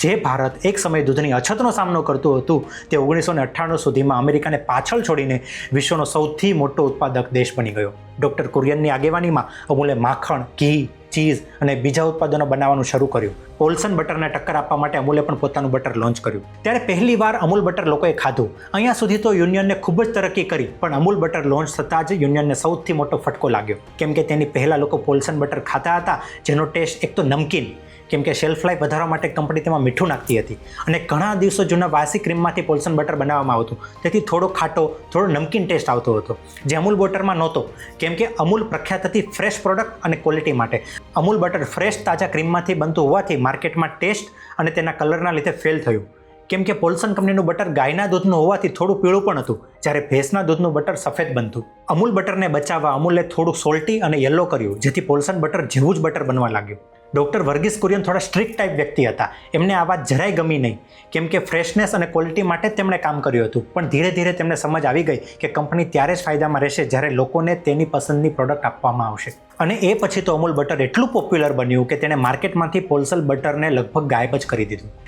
જે ભારત એક સમયે દૂધની અછતનો સામનો કરતું હતું તે 1998 સુધીમાં અમેરિકાને પાછળ છોડીને વિશ્વનો સૌથી મોટો ઉત્પાદક દેશ બની ગયો. ડૉક્ટર કુરિયનની આગેવાનીમાં અમૂલે માખણ, ઘી, ચીઝ અને બીજા ઉત્પાદનો બનાવવાનું શરૂ કર્યું. પોલ્સન બટરને ટક્કર આપવા માટે અમૂલે પણ પોતાનું બટર લોન્ચ કર્યું. ત્યારે પહેલીવાર અમૂલ બટર લોકોએ ખાધું. અહીંયા સુધી તો યુનિયનને ખૂબ જ તરક્કી કરી, પણ અમૂલ બટર લોન્ચ થતાં જ યુનિયનને સૌથી મોટો ફટકો લાગ્યો. કેમ કે તેની પહેલાં લોકો પોલ્સન બટર ખાતા હતા, જેનો ટેસ્ટ એક તો નમકીન, કેમ કે શેલ્ફ લાઈફ વધારવા માટે કંપની તેમાં મીઠું નાખતી હતી અને ઘણા દિવસો જૂના વાસી ક્રીમમાંથી પોલ્સન બટર બનાવવામાં આવતું, તેથી થોડો ખાટો, થોડો નમકીન ટેસ્ટ આવતો હતો, જે અમૂલ બટરમાં નહોતો. કેમ કે અમૂલ પ્રખ્યાત હતી ફ્રેશ પ્રોડક્ટ અને ક્વોલિટી માટે. અમૂલ બટર ફ્રેશ તાજા ક્રીમમાંથી બનતું હોવાથી માર્કેટમાં ટેસ્ટ અને તેના કલરના લીધે ફેલ થયું. કેમ કે પોલ્સન કંપનીનું બટર ગાયના દૂધનું હોવાથી થોડું પીળું પણ હતું, જ્યારે ભેંસના દૂધનું બટર સફેદ બનતું. અમૂલ બટરને બચાવવા અમૂલે થોડું સોલ્ટી અને યલો કર્યું, જેથી પોલ્સન બટર જેવું જ બટર બનવા લાગ્યું. ડૉક્ટર વર્ગીસ કુરિયન થોડા સ્ટ્રિક્ટ ટાઈપ વ્યક્તિ હતા. એમને આ વાત જરાય ગમી નહીં, કેમ કે ફ્રેશનેસ અને ક્વોલિટી માટે જ તેમણે કામ કર્યું હતું. પણ ધીરે ધીરે તેમને સમજ આવી ગઈ કે કંપની ત્યારે જ ફાયદામાં રહેશે જ્યારે લોકોને તેની પસંદની પ્રોડક્ટ આપવામાં આવશે. અને એ પછી તો અમૂલ બટર એટલું પોપ્યુલર બન્યું કે તેણે માર્કેટમાંથી પોલ્સન બટરને લગભગ ગાયબ જ કરી દીધું.